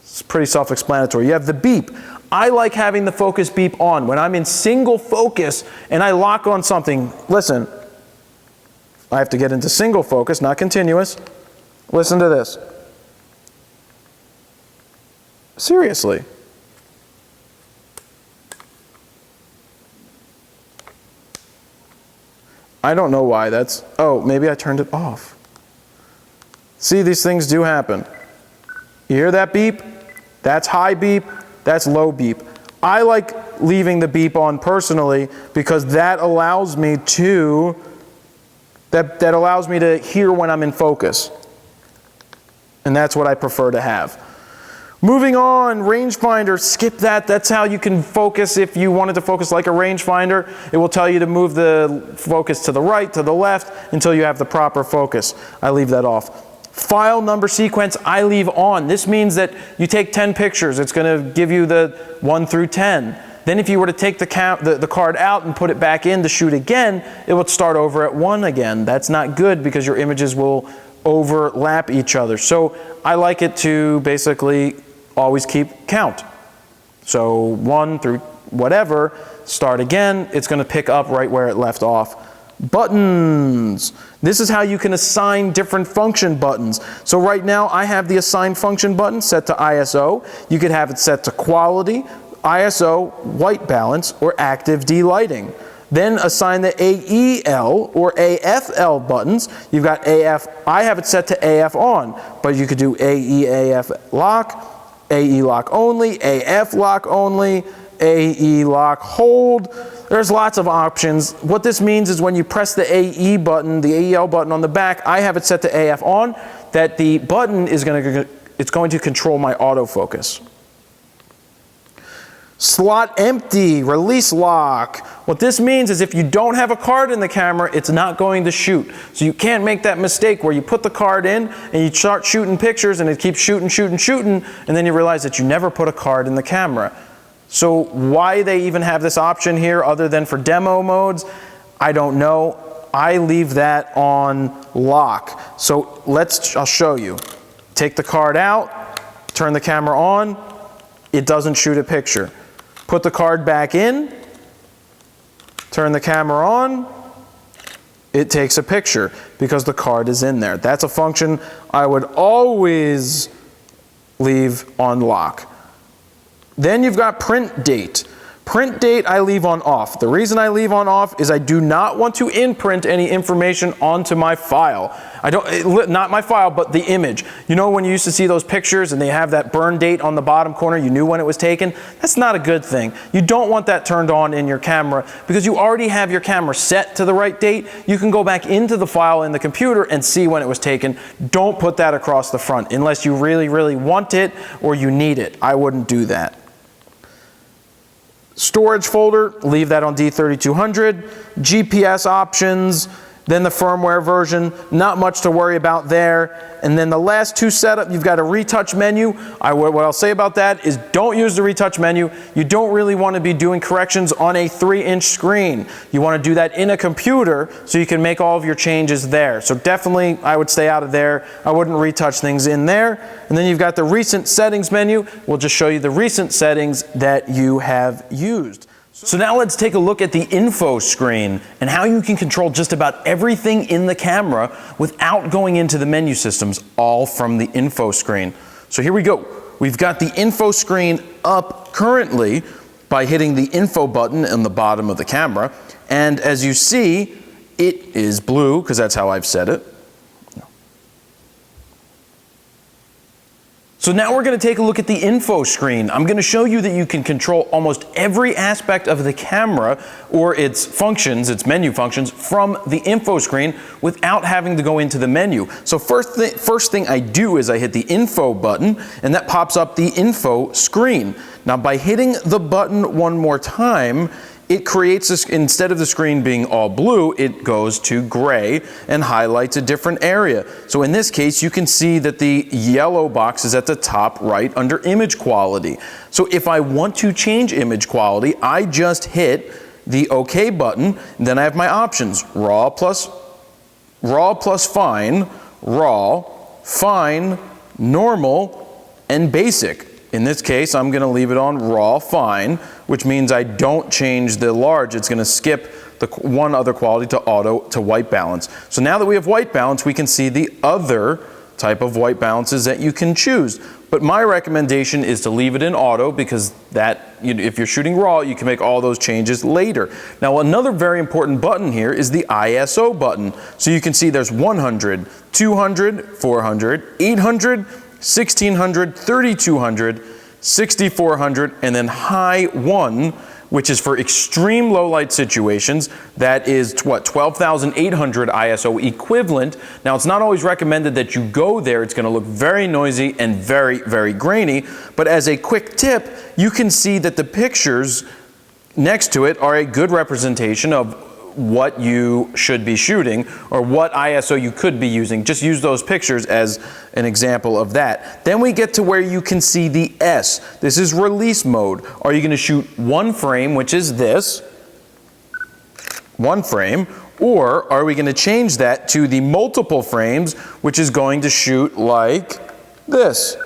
It's pretty self-explanatory. You have the beep. I like having the focus beep on. When I'm in single focus and I lock on something, listen, I have to get into single focus, not continuous. Listen to this. Seriously. I don't know why that's, oh, maybe I turned it off. See, these things do happen. You hear that beep? That's high beep, that's low beep. I like leaving the beep on personally because that allows me to, that allows me to hear when I'm in focus. And that's what I prefer to have. Moving on, rangefinder, skip that. That's how you can focus if you wanted to focus like a rangefinder. It will tell you to move the focus to the right, to the left, until you have the proper focus. I leave that off. File number sequence, I leave on. This means that you take 10 pictures. It's going to give you the 1 through 10. Then if you were to take the card out and put it back in to shoot again, it would start over at 1 again. That's not good because your images will overlap each other. So I like it to basically always keep count. So 1 through whatever, start again, it's going to pick up right where it left off. Buttons. This is how you can assign different function buttons. So right now I have the assign function button set to ISO. You could have it set to quality, ISO, white balance, or active delighting. Then assign the AEL or AFL buttons. You've got AF, I have it set to AF on, but you could do AE, AF lock, AE lock only, AF lock only, AE lock hold. There's lots of options. What this means is when you press the AE button, the AEL button on the back, I have it set to AF on, that the button is going to control my autofocus. Slot empty, release lock. What this means is if you don't have a card in the camera, it's not going to shoot. So you can't make that mistake where you put the card in and you start shooting pictures and it keeps shooting, and then you realize that you never put a card in the camera. So why they even have this option here other than for demo modes, I don't know. I leave that on lock. So I'll show you. Take the card out, turn the camera on, it doesn't shoot a picture. Put the card back in, turn the camera on, it takes a picture because the card is in there. That's a function I would always leave on lock. Then you've got print date. Print date I leave on off. The reason I leave on off is I do not want to imprint any information onto my file. Not my file, but the image. You know when you used to see those pictures and they have that burn date on the bottom corner, you knew when it was taken? That's not a good thing. You don't want that turned on in your camera because you already have your camera set to the right date. You can go back into the file in the computer and see when it was taken. Don't put that across the front unless you really, really want it or you need it. I wouldn't do that. Storage folder, leave that on D3200. GPS options, then the firmware version, not much to worry about there. And then the last two setup, you've got a retouch menu. What I'll say about that is don't use the retouch menu. You don't really want to be doing corrections on a 3-inch screen. You want to do that in a computer so you can make all of your changes there. So definitely I would stay out of there. I wouldn't retouch things in there. And then you've got the recent settings menu. We'll just show you the recent settings that you have used. So now let's take a look at the info screen and how you can control just about everything in the camera without going into the menu systems, all from the info screen. So here we go. We've got the info screen up currently by hitting the info button on the bottom of the camera. And as you see, it is blue because that's how I've set it. So now we're going to take a look at the info screen. I'm going to show you that you can control almost every aspect of the camera or its functions, its menu functions, from the info screen without having to go into the menu. So first thing I do is I hit the info button and that pops up the info screen. Now by hitting the button one more time, it creates this, instead of the screen being all blue, it goes to gray and highlights a different area. So in this case, you can see that the yellow box is at the top right under image quality. So if I want to change image quality, I just hit the OK button, and then I have my options, raw plus fine, raw, fine, normal, and basic. In this case, I'm going to leave it on raw fine, which means I don't change the large. It's going to skip the one other quality to auto to white balance. So now that we have white balance, we can see the other type of white balances that you can choose. But my recommendation is to leave it in auto because that, if you're shooting raw, you can make all those changes later. Now another very important button here is the ISO button. So you can see there's 100, 200, 400, 800, 1600, 3200, 6400, and then high 1, which is for extreme low light situations. That is what, 12,800 ISO equivalent. Now it's not always recommended that you go there. It's going to look very noisy and very, very grainy. But as a quick tip, you can see that the pictures next to it are a good representation of what you should be shooting or what ISO you could be using. Just use those pictures as an example of that. Then we get to where you can see the S. This is release mode. Are you going to shoot one frame, which is this, one frame, or are we going to change that to the multiple frames, which is going to shoot like this?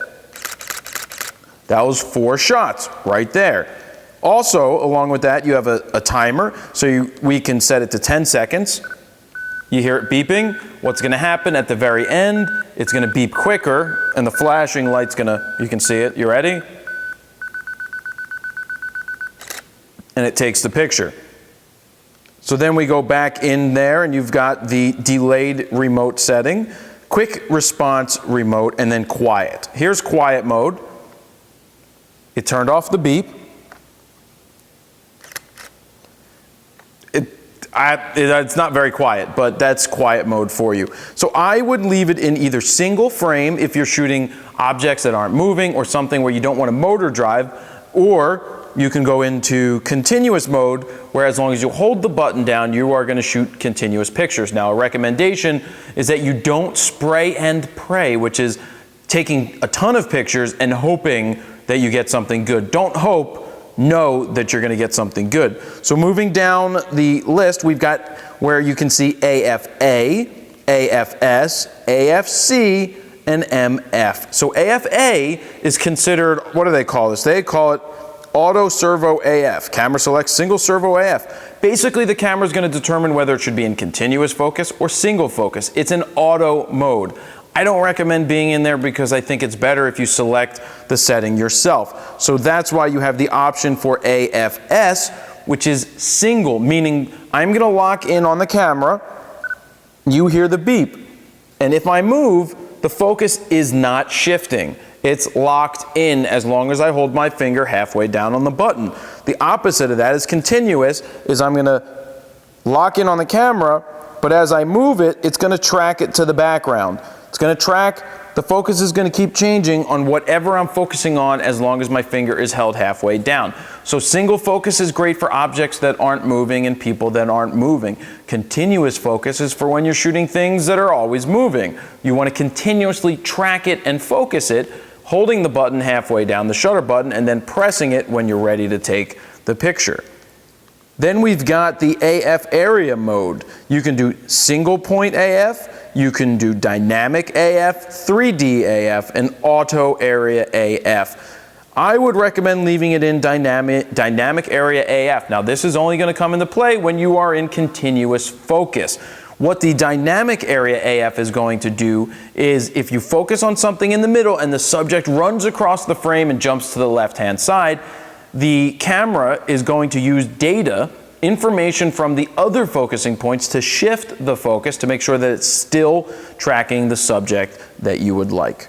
That was 4 shots right there. Also, along with that, you have a timer, so we can set it to 10 seconds. You hear it beeping. What's going to happen at the very end, it's going to beep quicker, and the flashing light's going to, you can see it. You ready? And it takes the picture. So then we go back in there, and you've got the delayed remote setting, quick response remote, and then quiet. Here's quiet mode. It turned off the beep. It's not very quiet, but that's quiet mode for you. So I would leave it in either single frame if you're shooting objects that aren't moving or something where you don't want a motor drive, or you can go into continuous mode, where as long as you hold the button down, you are going to shoot continuous pictures. Now, a recommendation is that you don't spray and pray, which is taking a ton of pictures and hoping that you get something good. Don't hope, know that you're going to get something good. So moving down the list, we've got where you can see AFA, AFS, AFC, and MF. So AFA is considered, what do they call this? They call it Auto Servo AF. Camera selects single servo AF. Basically, the camera is going to determine whether it should be in continuous focus or single focus. It's in auto mode. I don't recommend being in there because I think it's better if you select the setting yourself. So that's why you have the option for AFS, which is single, meaning I'm going to lock in on the camera, you hear the beep, and if I move, the focus is not shifting. It's locked in as long as I hold my finger halfway down on the button. The opposite of that is continuous, is I'm going to lock in on the camera, but as I move it, it's going to track it to the background. It's going to track, the focus is going to keep changing on whatever I'm focusing on as long as my finger is held halfway down. So single focus is great for objects that aren't moving and people that aren't moving. Continuous focus is for when you're shooting things that are always moving. You want to continuously track it and focus it, holding the button halfway down, the shutter button, and then pressing it when you're ready to take the picture. Then we've got the AF area mode. You can do single point AF, you can do dynamic AF, 3D AF, and auto area AF. I would recommend leaving it in dynamic area AF. Now this is only going to come into play when you are in continuous focus. What the dynamic area AF is going to do is if you focus on something in the middle and the subject runs across the frame and jumps to the left-hand side, the camera is going to use data, information from the other focusing points to shift the focus to make sure that it's still tracking the subject that you would like.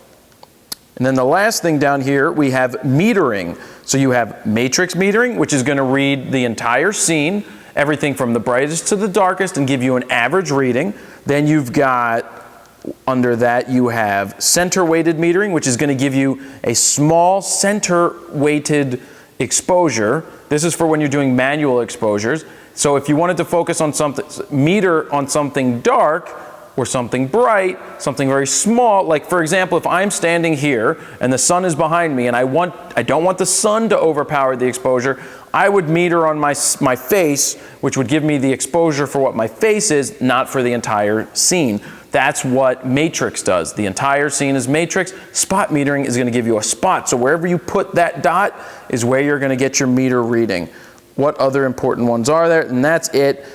And then the last thing down here, we have metering. So you have matrix metering, which is going to read the entire scene, everything from the brightest to the darkest, and give you an average reading. Then you've got, under that, you have center weighted metering, which is going to give you a small center weighted exposure. This is for when you're doing manual exposures. So if you wanted to focus on something, meter on something dark or something bright, something very small, like for example, if I'm standing here and the sun is behind me and I don't want the sun to overpower the exposure, I would meter on my face, which would give me the exposure for what my face is, not for the entire scene. That's what matrix does. The entire scene is matrix. Spot metering is going to give you a spot. So wherever you put that dot is where you're going to get your meter reading. What other important ones are there? And that's it.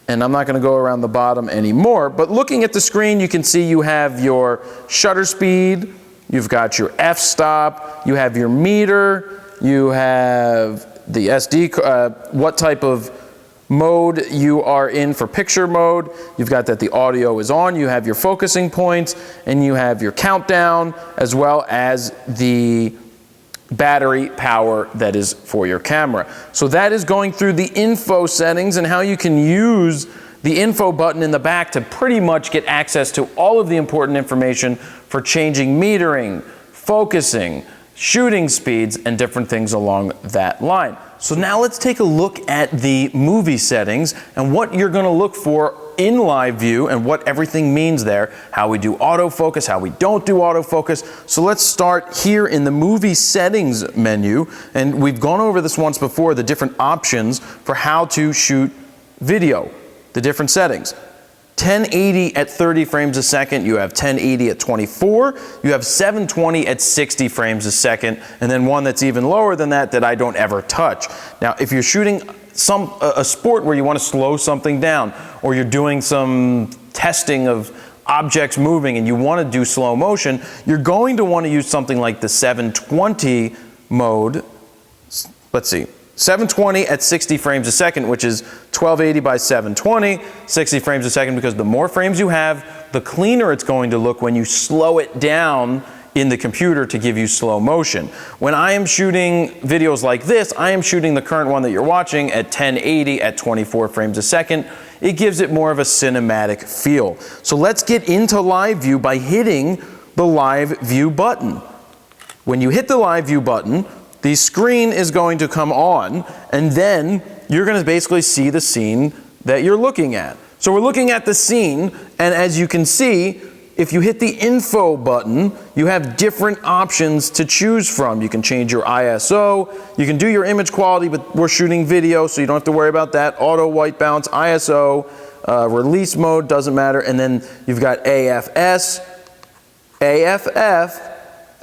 And I'm not going to go around the bottom anymore. But looking at the screen, you can see you have your shutter speed, you've got your f-stop, you have your meter, you have the SD, what type of mode you are in for picture mode. You've got that the audio is on, you have your focusing points, and you have your countdown, as well as the battery power that is for your camera. So that is going through the info settings and how you can use the info button in the back to pretty much get access to all of the important information for changing metering, focusing, shooting speeds, and different things along that line. So now let's take a look at the movie settings and what you're going to look for in live view and what everything means there, how we do autofocus, how we don't do autofocus. So let's start here in the movie settings menu, and we've gone over this once before, the different options for how to shoot video, the different settings. 1080 at 30 frames a second, you have 1080 at 24, you have 720 at 60 frames a second, and then one that's even lower than that that I don't ever touch. Now, if you're shooting a sport where you want to slow something down, or you're doing some testing of objects moving and you want to do slow motion, you're going to want to use something like the 720 mode. Let's see. 720 at 60 frames a second, which is 1280 by 720, 60 frames a second, because the more frames you have, the cleaner it's going to look when you slow it down in the computer to give you slow motion. When I am shooting videos like this, I am shooting the current one that you're watching at 1080 at 24 frames a second. It gives it more of a cinematic feel. So let's get into live view by hitting the live view button. When you hit the live view button, the screen is going to come on, and then you're going to basically see the scene that you're looking at. So we're looking at the scene, and as you can see, if you hit the info button, you have different options to choose from. You can change your ISO, you can do your image quality, but we're shooting video, so you don't have to worry about that. Auto white balance, ISO, release mode, doesn't matter. And then you've got AFS, AFF,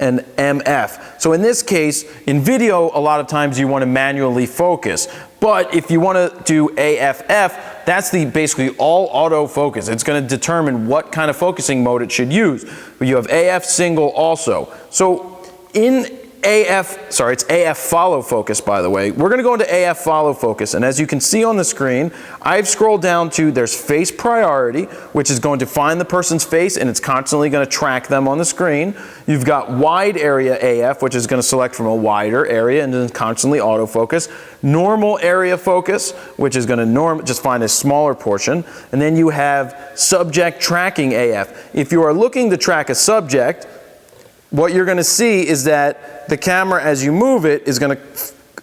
and MF. So in this case, in video, a lot of times you want to manually focus. But if you want to do AFF, that's the basically all autofocus. It's going to determine what kind of focusing mode it should use. But you have AF single also. So in it's AF follow focus, by the way. We're going to go into AF follow focus, and as you can see on the screen, I've scrolled down to there's face priority, which is going to find the person's face, and it's constantly going to track them on the screen. You've got wide area AF, which is going to select from a wider area and then constantly autofocus. Normal area focus, which is going to just find a smaller portion. And then you have subject tracking AF. If you are looking to track a subject, what you're going to see is that the camera, as you move it, is going to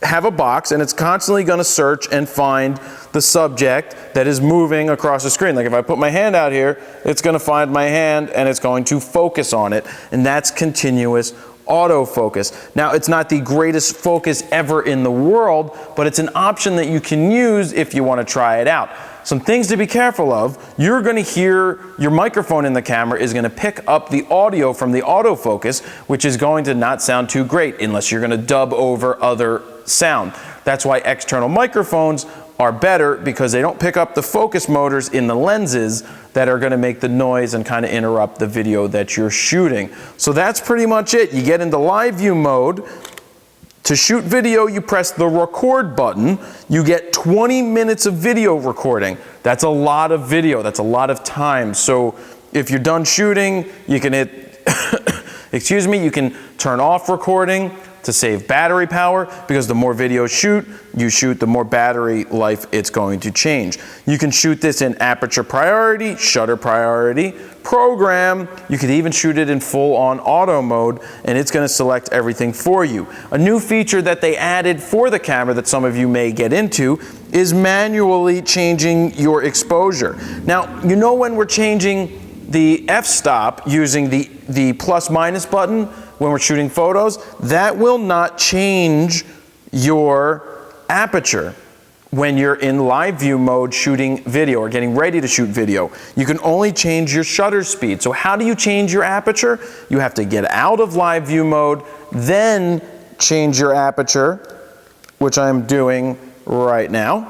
have a box, and it's constantly going to search and find the subject that is moving across the screen. Like if I put my hand out here, it's going to find my hand and it's going to focus on it, and that's continuous autofocus. Now, it's not the greatest focus ever in the world, but it's an option that you can use if you want to try it out. Some things to be careful of. You're going to hear your microphone in the camera is going to pick up the audio from the autofocus, which is going to not sound too great unless you're going to dub over other sound. That's why external microphones are better, because they don't pick up the focus motors in the lenses that are going to make the noise and kind of interrupt the video that you're shooting. So that's pretty much it. You get into live view mode. To shoot video, you press the record button. You get 20 minutes of video recording. That's a lot of video. That's a lot of time. So if you're done shooting, you can hit, excuse me, you can turn off recording to save battery power, because the more video you shoot, the more battery life it's going to change. You can shoot this in aperture priority, shutter priority, program. You could even shoot it in full-on auto mode, and it's going to select everything for you. A new feature that they added for the camera that some of you may get into is manually changing your exposure. Now, you know when we're changing the f-stop using the plus-minus button when we're shooting photos, that will not change your aperture when you're in live view mode shooting video or getting ready to shoot video. You can only change your shutter speed. So how do you change your aperture? You have to get out of live view mode, then change your aperture, which I'm doing right now.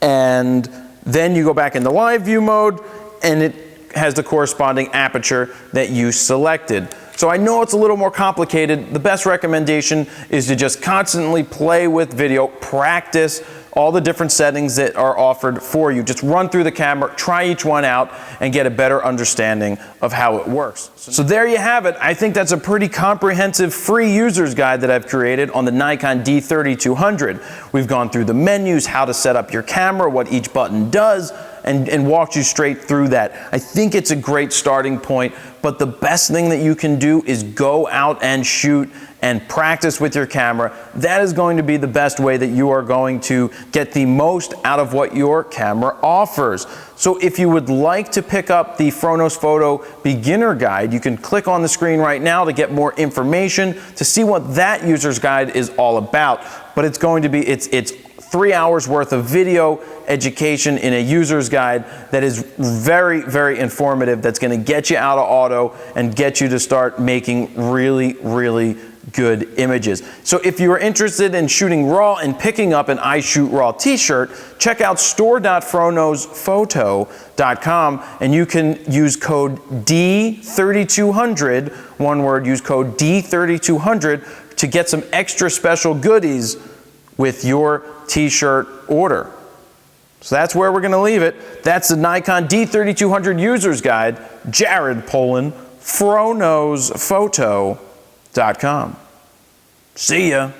And then you go back into live view mode, and it has the corresponding aperture that you selected. So I know it's a little more complicated. The best recommendation is to just constantly play with video, practice all the different settings that are offered for you. Just run through the camera, try each one out, and get a better understanding of how it works. So there you have it. I think that's a pretty comprehensive free user's guide that I've created on the Nikon D3200. We've gone through the menus, how to set up your camera, what each button does, and walked you straight through that. I think it's a great starting point, but the best thing that you can do is go out and shoot and practice with your camera. That is going to be the best way that you are going to get the most out of what your camera offers. So if you would like to pick up the FroKnowsPhoto beginner guide, you can click on the screen right now to get more information, to see what that user's guide is all about. But it's going to be, it's 3 hours worth of video education in a user's guide that is very, very informative, that's going to get you out of auto and get you to start making really, really good images. So if you are interested in shooting raw and picking up an I Shoot Raw t-shirt, check out store.FroKnowsPhoto.com, and you can use code D3200, one word, use code D3200 to get some extra special goodies with your t-shirt order. So that's where we're going to leave it. That's the Nikon D3200 User's Guide. Jared Polin, FroKnowsPhoto.com. See ya.